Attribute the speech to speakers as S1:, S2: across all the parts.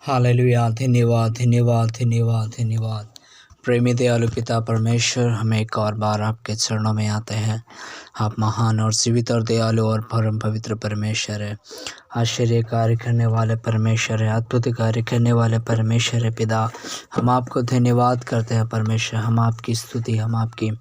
S1: Hallelujah. धन्यवाद धन्यवाद धन्यवाद धन्यवाद। प्रेमी दयालु पिता परमेश्वर, हम एक और बार आपके चरणों में आते हैं। आप महान और जीवित और दयालु और परम पवित्र परमेश्वर है। आश्चर्य कार्य करने वाले परमेश्वर है, अद्भुत कार्य करने वाले परमेश्वर है। पिता, हम आपको धन्यवाद करते हैं परमेश्वर। हम आपकी स्तुति, हम आपकी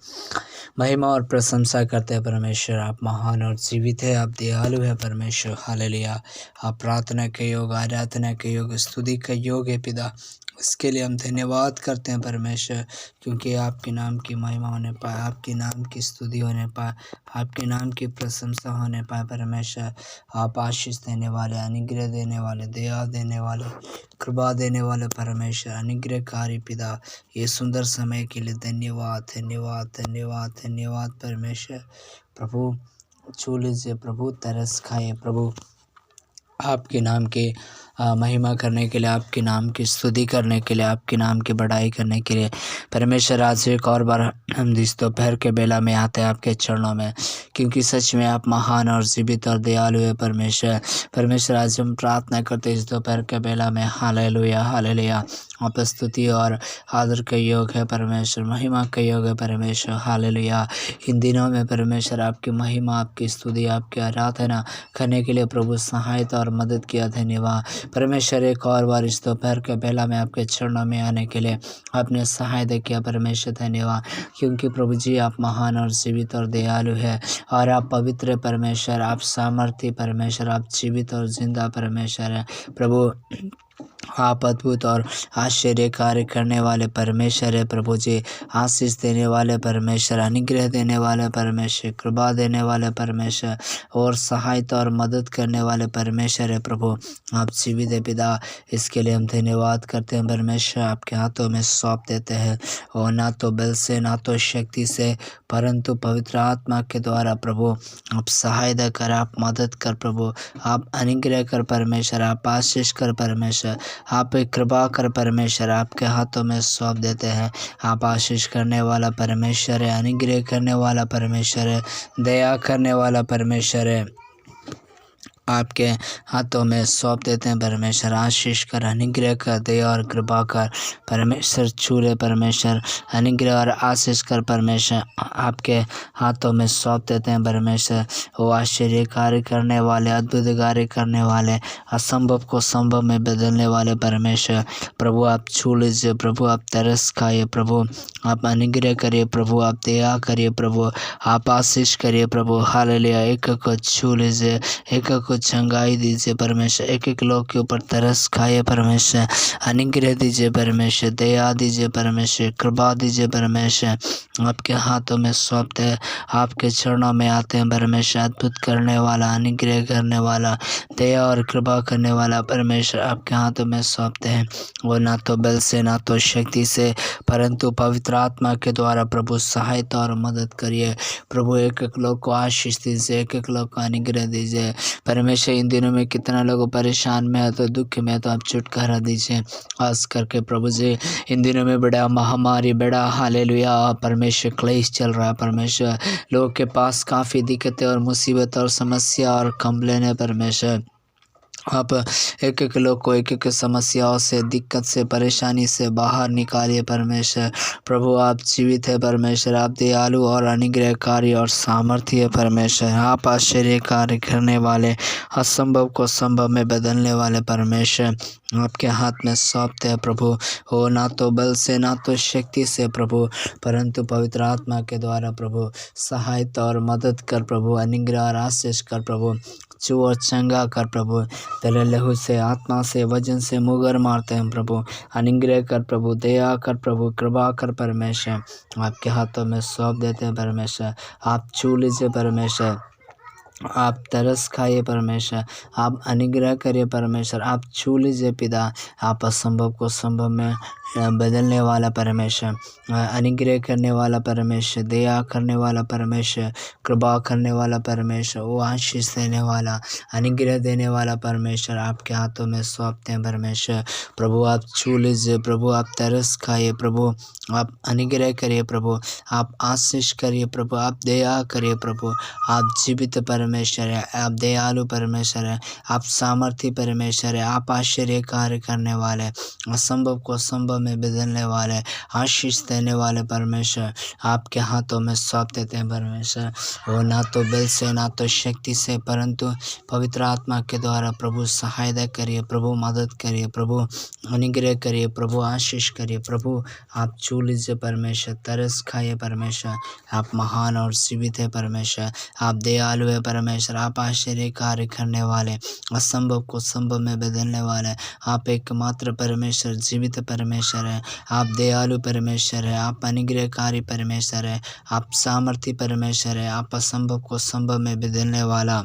S1: महिमा और प्रशंसा करते हैं परमेश्वर। आप महान और जीवित है, आप दयालु है परमेश्वर। हालेलुया। आप प्रार्थना के योग, आराधना के योग, स्तुति का योग है पिता। इसके लिए हम धन्यवाद करते हैं परमेश्वर, क्योंकि आपके नाम की महिमा होने पाए, आपके नाम की स्तुति होने पाए, आपके नाम की प्रशंसा होने पाए परमेश्वर। आप आशीष देने वाले, अनुग्रह देने वाले, दया देने वाले, कृपा देने वाले परमेश्वर, अनुग्रहकारी पिता, ये सुंदर समय के लिए धन्यवाद धन्यवाद धन्यवाद धन्यवाद परमेश्वर। प्रभु छू लीजिए प्रभु, तरस खाए प्रभु, आपके नाम की महिमा करने के लिए, आपके नाम की स्तुति करने के लिए, आपके नाम की बड़ाई करने के लिए परमेश्वर। आज एक और बार हम इस दोपहर के बेला में आते हैं आपके चरणों में, क्योंकि सच में आप महान और जीवित और दयालु है परमेश्वर। परमेश्वर, आज हम प्रार्थना करते हैं इस दोपहर के बेला में। Hallelujah hallelujah. आप स्तुति और आदर के योग है परमेश्वर, महिमा के योग है परमेश्वर। हालेलुया। इन दिनों में परमेश्वर आपकी महिमा, आपकी स्तुति, आपकी आराधना करने के लिए प्रभु सहायता और मदद किया। धन्यवाद परमेश्वर। एक और बार इस दोपहर के बेला में आपके चरणों में आने के लिए आपने सहायता किया परमेश्वर। धन्यवाद, क्योंकि प्रभु जी आप महान और जीवित और दयालु है, और आप पवित्र परमेश्वर, आप सामर्थ्य परमेश्वर, आप जीवित और जिंदा परमेश्वर है प्रभु। आप अद्भुत और आश्चर्य कार्य करने वाले परमेश्वर है प्रभु जी। आशीष देने वाले परमेश्वर, अनुग्रह देने वाले परमेश्वर, कृपा देने वाले परमेश्वर, और सहायता और मदद करने वाले परमेश्वर है प्रभु। आप जीवित है पिता, इसके लिए हम धन्यवाद करते हैं परमेश्वर। आपके हाथों में सौंप देते हैं, और ना तो बल से, ना तो शक्ति से, परंतु पवित्र आत्मा के द्वारा प्रभु आप सहायता कर, आप मदद कर प्रभु, आप अनुग्रह कर परमेश्वर, आप आशीष कर परमेश्वर, आप कृपा कर परमेश्वर। आपके हाथों में सौंप देते हैं। आप आशीष करने वाला परमेश्वर है, अनुग्रह करने वाला परमेश्वर है, दया करने वाला परमेश्वर है। आपके हाथों में सौंप देते हैं परमेश्वर। आशीष कर, अनुग्रह कर, दया और कृपा कर परमेश्वर। छूले परमेश्वर, अनुग्रह और आशीष कर परमेश्वर। आपके हाथों में सौंप देते हैं परमेश्वर। वो आश्चर्य कार्य करने वाले, अद्भुत कार्य करने वाले, असंभव को संभव में बदलने वाले परमेश्वर। प्रभु आप छू लीजिए प्रभु, आप तरस खाइए प्रभु, आप अनुग्रह करिए प्रभु, आप दया करिए प्रभु, आप आशीष करिए प्रभु। हालेलुया। एक को छू लीजिए, एक को चंगाई दीजिए परमेश्वर, एक एक लोग के ऊपर तरस खाइए परमेश्वर, अनुग्रह दीजिए परमेश्वर, दया दीजिए परमेश्वर, कृपा दीजिए परमेश्वर। आपके हाथों में सौंपते हैं, आपके चरणों में आते हैं परमेश्वर। अद्भुत करने वाला, अनुग्रह करने वाला, दया और कृपा करने वाला परमेश्वर, आपके हाथों में सौंपते हैं। वो ना तो बल से, ना तो शक्ति से, परंतु पवित्र आत्मा के द्वारा प्रभु सहायता और मदद करिए प्रभु। एक एक लोग को आशीष दीजिए, एक एक लोग को अनुग्रह दीजिए परमेश्वर। इन दिनों में कितना लोग परेशान में है, तो दुख में है, तो आप छुटकारा दीजिए खास करके प्रभु जी। इन दिनों में बड़ा महामारी, बड़ा हालेलुया परमेश्वर क्लेश चल रहा है परमेश्वर। लोगों के पास काफ़ी दिक्कतें और मुसीबत और समस्या और कंप्लेन है परमेश्वर। आप एक एक लोग को एक एक समस्याओं से, दिक्कत से, परेशानी से बाहर निकालिए परमेश्वर। प्रभु आप जीवित है परमेश्वर, आप दयालु और अनुग्रहकारी और सामर्थ्य है परमेश्वर। आप आश्चर्य कार्य करने वाले, असंभव को संभव में बदलने वाले परमेश्वर। आपके हाथ में सौंपते हैं प्रभु। हो ना तो बल से, ना तो शक्ति से प्रभु, परंतु पवित्र आत्मा के द्वारा प्रभु सहायता और मदद कर प्रभु, अनुग्रह और आशीष कर प्रभु, छू और चंगा कर प्रभु। तेरे लहू से, आत्मा से, वजन से मुगर मारते हैं प्रभु। अनुग्रह कर प्रभु, दया कर प्रभु, कृपा कर परमेश्वर। आपके हाथों में सौंप देते हैं परमेश्वर। आप छू लीजिए परमेश्वर, आप तरस खाइए परमेश्वर, आप अनुग्रह करिए परमेश्वर, आप छू लीजिए पिता। आप असंभव को संभव में बदलने वाला परमेश्वर, अनुग्रह करने वाला परमेश्वर, दया करने वाला परमेश्वर, कृपा करने वाला परमेश्वर, वो आशीष देने वाला, अनुग्रह देने वाला परमेश्वर। आपके हाथों में सौंपते हैं परमेश्वर। प्रभु आप छू लीजिए प्रभु, आप तरस खाइए प्रभु, आप अनुग्रह करिए प्रभु, आप आशीष करिए प्रभु, आप दया करिए प्रभु, आप जीवित परमेश्वर परमेश्वर है, आप दयालु परमेश्वर है, आप सामर्थी परमेश्वर है, आप आश्चर्य कार्य करने वाले, असंभव को संभव में बदलने वाले, आशीष देने वाले परमेश्वर आपके हाथों में सौंप देते हैं परमेश्वर। वो ना तो बल से ना तो शक्ति से परंतु पवित्र आत्मा के द्वारा प्रभु सहायता करिए, प्रभु मदद करिए, प्रभु अनुग्रह करिए, प्रभु आशीष करिए, प्रभु आप छू लीजिए परमेश्वर, तरस खाइए परमेश्वर, आप महान और जीवित है परमेश्वर, आप दयालु है परमेश्वर, आप आश्चर्य कार्य करने वाले, असंभव को संभव में बदलने वाले, आप एकमात्र परमेश्वर जीवित परमेश्वर है, आप दयालु परमेश्वर है, आप अनुग्रहकारी परमेश्वर है, आप सामर्थी परमेश्वर है, आप असंभव को संभव में बदलने वाला,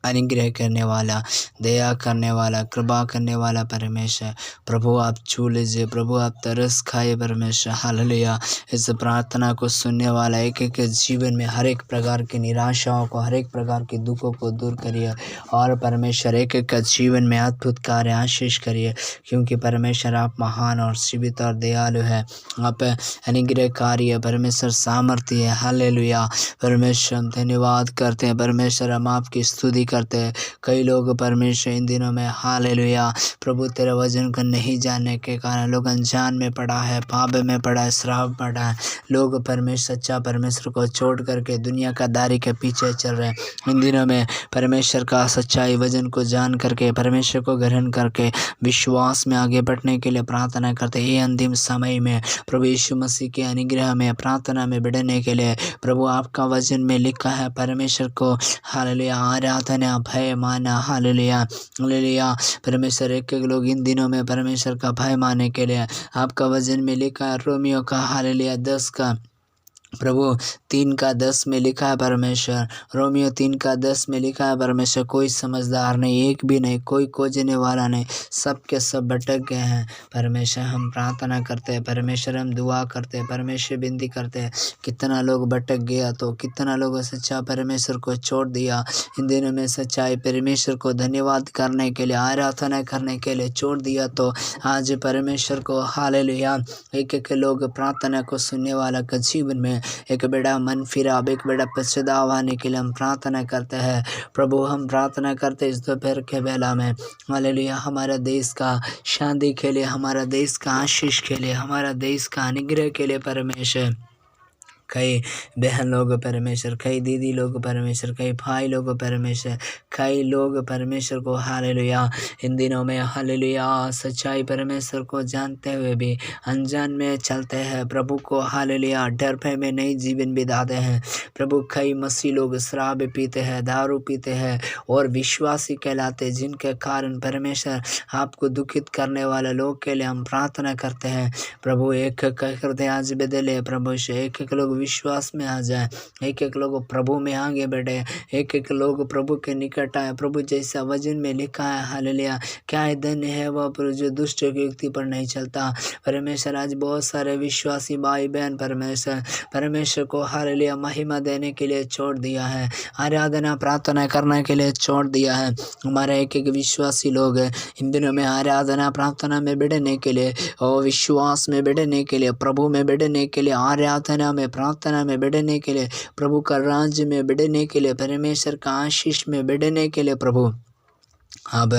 S1: अनुग्रह करने वाला, दया करने वाला, कृपा करने वाला परमेश्वर। प्रभु आप छू लीजिए, प्रभु आप तरस खाए परमेश्वर। हालेलुया। इस प्रार्थना को सुनने वाला एक एक जीवन में हर एक प्रकार की निराशाओं को, हर एक प्रकार के दुखों को दूर करिए और परमेश्वर एक एक जीवन में अद्भुत कार्य आशीष करिए, क्योंकि परमेश्वर आप महान और जीवित और दयालु है, आप अनुग्रहकारी है परमेश्वर, सामर्थ्य है। हालेलुया। परमेश्वर हम धन्यवाद करते हैं परमेश्वर, हम आपकी स्तुति करते हैं। कई लोग परमेश्वर इन दिनों में हालेलुया प्रभु तेरे वचन को नहीं जानने के कारण लोग अनजान में पड़ा है, पाप में पड़ा है, श्राप पड़ा है। लोग परमेश्वर सच्चा परमेश्वर को छोड़ करके दुनिया का दारी के पीछे चल रहे हैं। इन दिनों में परमेश्वर का सच्चाई वचन को जान करके, परमेश्वर को ग्रहण करके विश्वास में आगे बढ़ने के लिए प्रार्थना करते हैं। ये अंतिम समय में प्रभु यीशु मसीह के अनुग्रह में प्रार्थना में बढ़ने के लिए प्रभु आपका वचन में लिखा है परमेश्वर को हालेलुया आराधना भय माना। Hallelujah hallelujah. परमेश्वर एक एक लोग इन दिनों में परमेश्वर का भय मानने के लिए आपका वचन में लिखा है रोमियो का हालेलुया 10 का प्रभु 3:10 में लिखा है परमेश्वर, रोमियो 3:10 में लिखा है परमेश्वर, कोई समझदार नहीं, एक भी नहीं, कोई खोजने वाला नहीं, सब के सब भटक गए हैं। परमेश्वर हम प्रार्थना करते हैं, परमेश्वर हम दुआ करते हैं, परमेश्वर विनती करते हैं। कितना लोग भटक गया तो कितना लोग सच्चा परमेश्वर को छोड़ दिया। इन दिनों में सच्चाई परमेश्वर को धन्यवाद करने के लिए, आराधना करने के लिए छोड़ दिया तो आज परमेश्वर को हालेलुया एक एक लोग प्रार्थना को सुनने वाला का जीवन में एक बड़ा मन फिराव, एक बड़ा पश्चाताप आने के लिए हम प्रार्थना करते हैं। प्रभु हम प्रार्थना करते हैं इस दोपहर के बेला में हालेलुया हमारा देश का शांति के लिए, हमारा देश का आशीष के लिए, हमारा देश का अनुग्रह के लिए परमेश्वर। कई बहन लोग परमेश्वर, कई दीदी लोग परमेश्वर, कई भाई लोग परमेश्वर, कई लोग परमेश्वर को हालेलुया इन दिनों में हालेलुया सच्चाई परमेश्वर को जानते हुए भी अनजान में चलते हैं। प्रभु को हालेलुया डर भय में नई जीवन बिताते हैं। प्रभु कई मसीह लोग शराब पीते हैं, दारू पीते हैं और विश्वासी कहलाते, जिनके कारण परमेश्वर आपको दुखित करने वाले लोग के लिए हम प्रार्थना करते हैं। प्रभु एक हृदय आज बदले, प्रभु से एक एक लोग विश्वास में आ जाए, एक एक लोग प्रभु में आगे बढ़े, एक एक लोग प्रभु के निकट आए। प्रभु जैसा वचन में लिखा है हालेलुया क्या धन्य है वह प्रभु जो दुष्ट की युक्ति पर नहीं चलता। परमेश्वर आज बहुत सारे विश्वासी भाई बहन परमेश्वर को हालेलुया महिमा देने के लिए छोड़ दिया है, आराधना प्रार्थना करने के लिए छोड़ दिया है। हमारे एक एक विश्वासी लोग इन दिनों में आराधना प्रार्थना में बढ़ने के लिए और विश्वास में बढ़ने के लिए, प्रभु में बढ़ने के लिए, आराधना में प्रार्थना में बढ़ने के लिए, प्रभु का राज्य में बढ़ने के लिए, परमेश्वर का आशीष में बढ़ने के लिए प्रभु अब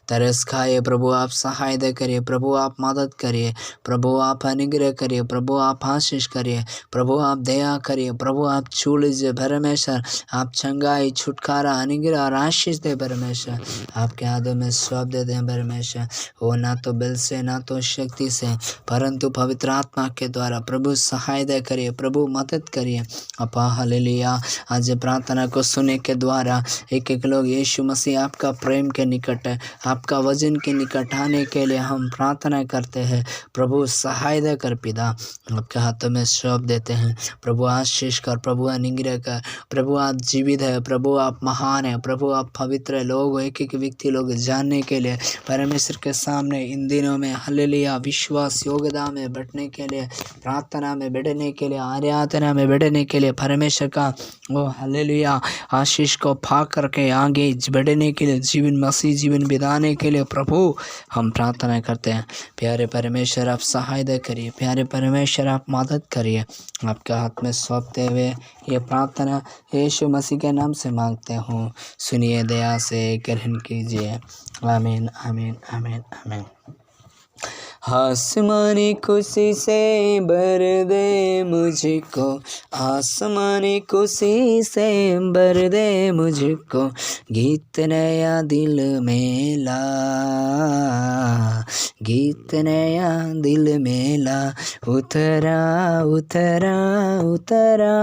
S1: तरस खाए। प्रभु आप सहायता करिए, प्रभु आप मदद करिए, प्रभु आप अनुग्रह करिए, प्रभु आप आशीष करिए, प्रभु आप दया करिए, प्रभु आप छू लीजिए परमेश्वर, आप चंगाई छुटकारा अनुग्रह और आशीष दे परमेश्वर। आपके हाथों में सौंप देते हैं परमेश्वर। वो ना तो बल से ना तो शक्ति से परंतु पवित्र आत्मा के द्वारा प्रभु सहायता करिए, प्रभु मदद करिए। अपा हालेलुया आज प्रार्थना को सुने के द्वारा एक एक लोग यीशु मसीह आपका प्रेम के निकट है, आपका वचन के निकट आने के लिए हम प्रार्थना करते हैं। प्रभु सहायता कर पिता आपके हाथों में सौंप देते हैं। प्रभु आशीष कर, प्रभु अनुग्रह कर, प्रभु आप जीवित है, प्रभु आप महान है, प्रभु आप पवित्र लोग एक एक व्यक्ति लोग जानने के लिए परमेश्वर के सामने इन दिनों में हालेलुया विश्वास योग्यता में बढ़ने के लिए, प्रार्थना में बढ़ने के लिए, आराधना में बढ़ने के लिए परमेश्वर का वो हालेलुया आशीष को पा करके आगे बढ़ने के लिए जीवन में मसीह जीवन बिताने के लिए प्रभु हम प्रार्थना करते हैं। प्यारे परमेश्वर आप सहायता करिए, प्यारे परमेश्वर आप मदद करिए। आपके हाथ में सौंपते हुए ये प्रार्थना यीशु मसीह के नाम से मांगते हूँ, सुनिए, दया से ग्रहण कीजिए। आमीन आमीन आमीन आमीन। आसमानी खुशी से भर दे मुझको, आसमानी खुशी से भर दे मुझको, गीत नया दिल में ला, गीत नया दिल में ला। उतरा उतरा उतरा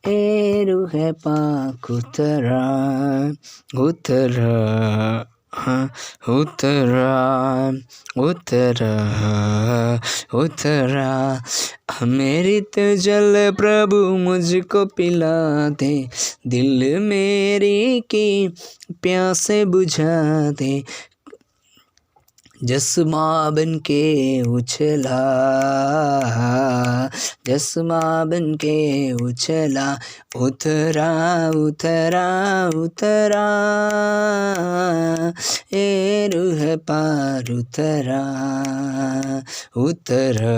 S1: ए रूह पाक उतरा, उतरा उतरा उतरा उतरा। अमृत जल प्रभु मुझको पिला दे, दिल मेरी की प्यास बुझा दे। जस्मा बन के उछला, जस्मा बन के उछला, उतरा उतरा उतरा ए रूह पार उतरा, उतरा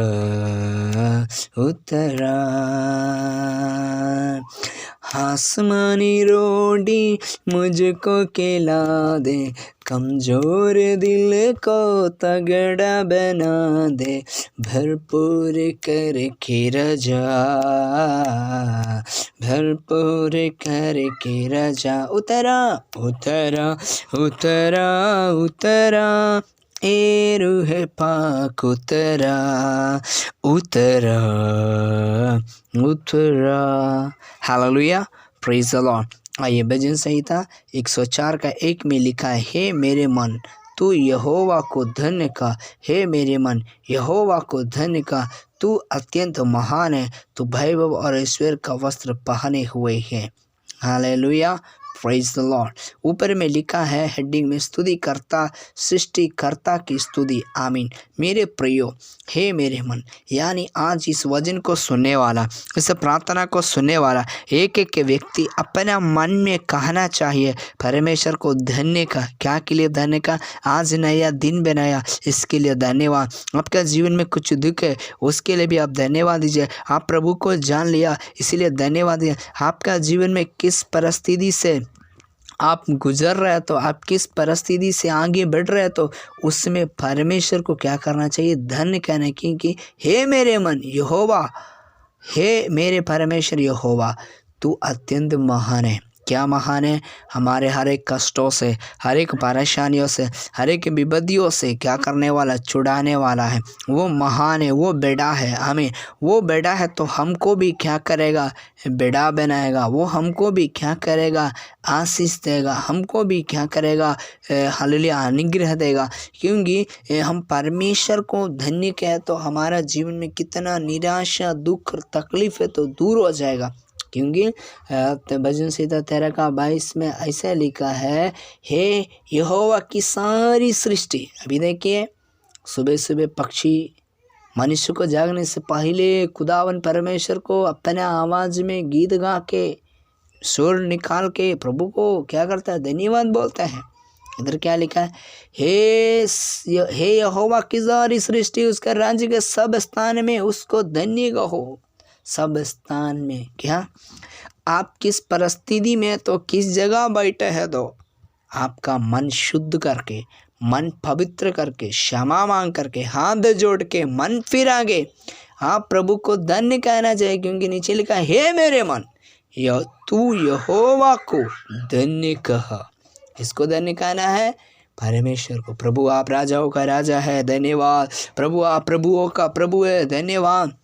S1: उतरा। आसमानी रोटी मुझको खिला दे, कमजोर दिल को तगड़ा बना दे। भरपूर करके रजा, भरपूर करके रजा। उतरा उतरा उतरा उतरा ए रूह पाक उतरा, उतरा उतरा। Hallelujah, praise the Lord. आइए भजन संहिता 104 का 1 में लिखा है, हे मेरे मन तू यहोवा को धन्य का, हे मेरे मन यहोवा को धन्य का। तू अत्यंत महान है, तू वैभव और ऐश्वर्य का वस्त्र पहने हुए है। Hallelujah, praise the Lord. ऊपर में लिखा है हेडिंग में, स्तुति करता सृष्टिकर्ता की स्तुति। आमीन। मेरे प्रियो, हे मेरे मन, यानी आज इस वचन को सुनने वाला, इस प्रार्थना को सुनने वाला एक एक व्यक्ति अपना मन में कहना चाहिए परमेश्वर को धन्य का। क्या के लिए धन्य का? आज नया दिन बनाया, इसके लिए धन्यवाद। आपका जीवन में कुछ दुख है, उसके लिए भी आप धन्यवाद दीजिए। आप प्रभु को जान लिया, इसीलिए धन्यवाद दीजिए। आपका जीवन में किस परिस्थिति से आप गुजर रहे, तो आप किस परिस्थिति से आगे बढ़ रहे, तो उसमें परमेश्वर को क्या करना चाहिए? धन्य कहना। क्योंकि हे मेरे मन यहोवा, हे मेरे परमेश्वर यहोवा, तू अत्यंत महान है। क्या महान है? हमारे हर एक कष्टों से, हर एक परेशानियों से, हर एक विपत्तियों से क्या करने वाला? छुड़ाने वाला है। वो महान है, वो बड़ा है। हमें वो बड़ा है तो हमको भी क्या करेगा? बड़ा बनाएगा। वो हमको भी क्या करेगा? आशीष देगा। हमको भी क्या करेगा? हालेलुया, अनुग्रह देगा। क्योंकि हम परमेश्वर को धन्य कहे तो हमारा जीवन में कितना निराशा, दुख, तकलीफ है तो दूर हो जाएगा। क्योंकि भजन संहिता 13 का 22 में ऐसा लिखा है, हे यहोवा की सारी सृष्टि। अभी देखिए, सुबह सुबह पक्षी मनुष्य को जागने से पहले खुदावन परमेश्वर को अपने आवाज़ में गीत गा के, सुर निकाल के प्रभु को क्या करता है? धन्यवाद बोलता है। इधर क्या लिखा है? हे यहोवा की सारी सृष्टि, उसका राज्य के सब स्थान में उसको धन्य कहो। सब स्थान में क्या? आप किस परिस्थिति में, तो किस जगह बैठे हैं, तो आपका मन शुद्ध करके, मन पवित्र करके, क्षमा मांग करके, हाथ जोड़ के, मन फिरा के आप प्रभु को धन्य कहना चाहिए। क्योंकि नीचे लिखा है, हे मेरे मन तू यहोवा को धन्य कहा। इसको धन्य कहना है परमेश्वर को। प्रभु आप राजाओं का राजा है, धन्यवाद। प्रभु आप प्रभुओं का प्रभु है, धन्यवाद।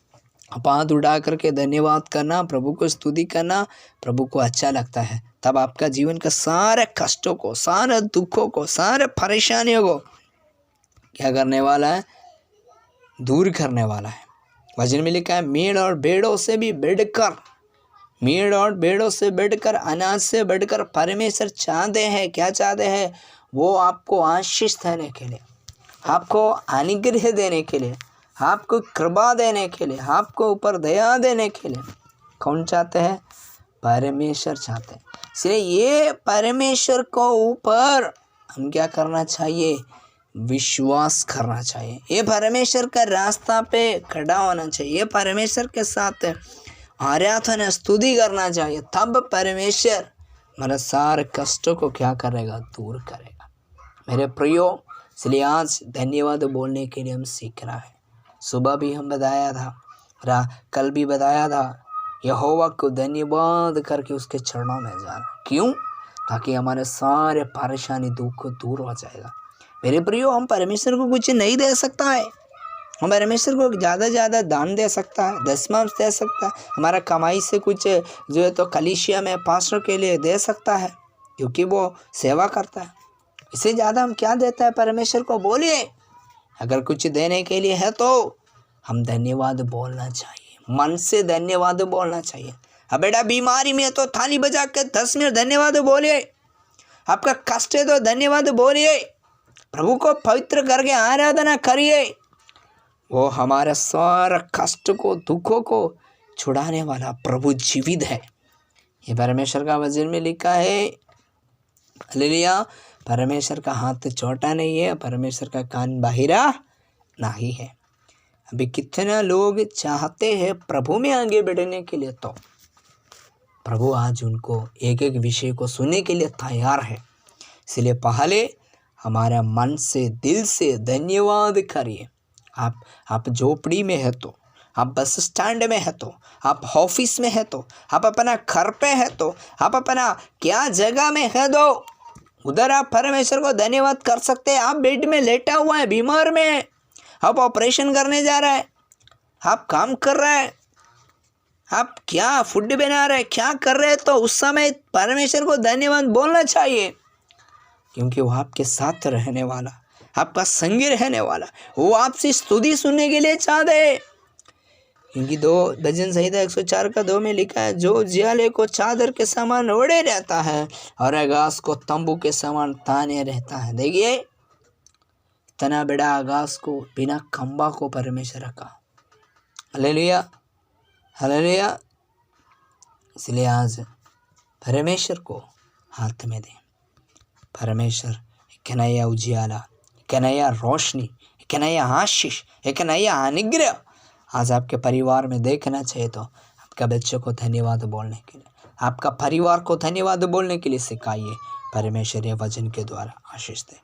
S1: हाथ उठा करके धन्यवाद करना, प्रभु को स्तुति करना प्रभु को अच्छा लगता है। तब आपका जीवन का सारे कष्टों को, सारे दुखों को, सारे परेशानियों को क्या करने वाला है? दूर करने वाला है। वचन में लिखा है, मेड़ और भेड़ों से भी बढ़कर, मेड़ और भेड़ों से बढ़कर, अनाज से बढ़कर परमेश्वर चाहते हैं। क्या चाहते हैं? वो आपको आशीष देने के लिए, आपको अनुग्रह देने के लिए, आपको कृपा देने के लिए, आपको ऊपर दया देने के लिए। कौन चाहते हैं? परमेश्वर चाहते हैं। इसलिए ये परमेश्वर को ऊपर हम क्या करना चाहिए? विश्वास करना चाहिए। ये परमेश्वर का रास्ता पे खड़ा होना चाहिए। ये परमेश्वर के साथ आराधना स्तुति करना चाहिए। तब परमेश्वर हमारे सारे कष्टों को क्या करेगा? दूर करेगा। मेरे प्रियो, इसलिए आज धन्यवाद बोलने के लिए हम सीख रहा है। सुबह भी हम बताया था, कल भी बताया था, यहोवा को धन्यवाद करके उसके चरणों में जाना। क्यों? ताकि हमारे सारे परेशानी दुख दूर हो जाएगा। मेरे प्रियो, हम परमेश्वर को कुछ नहीं दे सकता है। हम परमेश्वर को ज़्यादा दान दे सकता है, दशमांश दे सकता है, हमारा कमाई से कुछ जो है तो कलीसिया में पास्टर के लिए दे सकता है, क्योंकि वो सेवा करता है। इससे ज़्यादा हम क्या देता है परमेश्वर को? बोलिए। अगर कुछ देने के लिए है तो हम धन्यवाद बोलना चाहिए, मन से धन्यवाद बोलना चाहिए। अब बेटा बीमारी में तो थाली बजा के 10 मिनट धन्यवाद बोलिए। आपका कष्ट है तो धन्यवाद बोलिए। प्रभु को पवित्र करके आराधना करिए। वो हमारे सारा कष्ट को, दुखों को छुड़ाने वाला प्रभु जीवित है। ये परमेश्वर का वचन में लिखा है। हालेलुया। परमेश्वर का हाथ छोटा नहीं है, परमेश्वर का कान बाहिरा नहीं है। अभी कितने लोग चाहते हैं प्रभु में आगे बढ़ने के लिए, तो प्रभु आज उनको एक एक विषय को सुनने के लिए तैयार है। इसलिए पहले हमारा मन से, दिल से धन्यवाद करिए। आप झोपड़ी में है तो, आप बस स्टैंड में है तो, आप ऑफिस में है तो, आप अपना घर पे है तो, आप अपना क्या जगह में है तो उधर आप परमेश्वर को धन्यवाद कर सकते हैं। आप बेड में लेटा हुआ है, बीमार में, आप ऑपरेशन करने जा रहे हैं, आप काम कर रहे हैं, आप क्या फूड बना रहे हैं, क्या कर रहे हैं, तो उस समय परमेश्वर को धन्यवाद बोलना चाहिए। क्योंकि वो आपके साथ रहने वाला, आपका संगी रहने वाला, वो आपसे स्तुति सुनने के लिए चाहते हैं। क्योंकि भजन संहिता 104:2 में लिखा है, जो जियाले को चादर के समान ओढ़े रहता है और आकाश को तंबू के समान ताने रहता है। देखिए, इतना बड़ा आकाश को बिना खंबा को परमेश्वर रखा। Hallelujah, hallelujah. इसलिए आज परमेश्वर को हाथ में दें। परमेश्वर एक नया उजियाला, एक नया रोशनी, एक नया आशीष, एक नया अनुग्रह आज आपके परिवार में देखना चाहिए। तो आपका बच्चों को धन्यवाद बोलने के लिए, आपका परिवार को धन्यवाद बोलने के लिए सिखाइए। परमेश्वर ये वचन के द्वारा आशीष दे।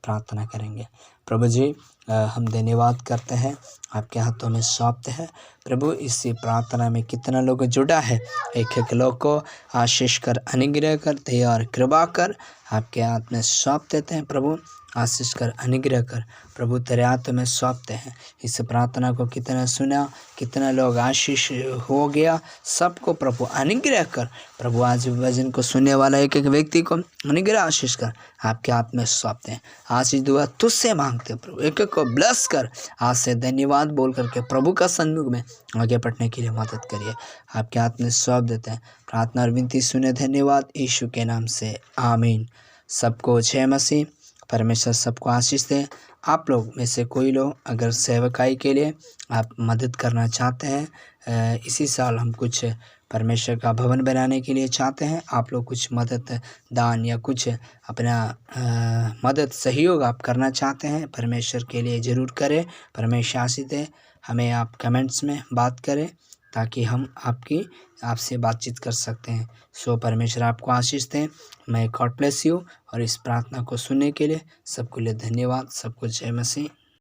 S1: प्रार्थना करेंगे। प्रभु जी, हम धन्यवाद करते हैं, आपके हाथों में सौंपते हैं। प्रभु, इसी प्रार्थना में कितना लोग जुड़ा है, एक एक लोग को आशीष कर, अनुग्रह कर, दया और कृपा कर आपके हाथ में सौंप देते हैं। प्रभु, आशीष कर, अनुग्रह कर, प्रभु तेरे हाथ में सौंपते हैं। इस प्रार्थना को कितना सुना, कितना लोग आशीष हो गया, सबको प्रभु अनुग्रह कर। प्रभु, आज वचन को सुनने वाला एक एक व्यक्ति को अनुग्रह आशीष कर आपके हाथ में सौंपते हैं। आशीष दुआ तुझसे मांगते हैं प्रभु, एक एक को ब्लेस कर। आज से धन्यवाद बोल करके प्रभु का सन्मुख में आगे बढ़ने के लिए मदद करिए। आपके हाथ में सौंप देते हैं। प्रार्थना और विनती सुने, धन्यवाद यीशु के नाम से, आमीन। सबको जय मसीह। परमेश्वर सबको आशीष दे। आप लोग में से कोई लोग अगर सेवकाई के लिए आप मदद करना चाहते हैं, इसी साल हम कुछ परमेश्वर का भवन बनाने के लिए चाहते हैं, आप लोग कुछ मदद, दान या कुछ अपना मदद, सहयोग आप करना चाहते हैं, परमेश्वर के लिए ज़रूर करें। परमेश्वर आशीष दे। हमें आप कमेंट्स में बात करें ताकि हम आपसे बातचीत कर सकते हैं। सो परमेश्वर आपको आशीष दें। मैं गॉड ब्लेस यू। और इस प्रार्थना को सुनने के लिए सबको लिए धन्यवाद। सबको जय मसीह।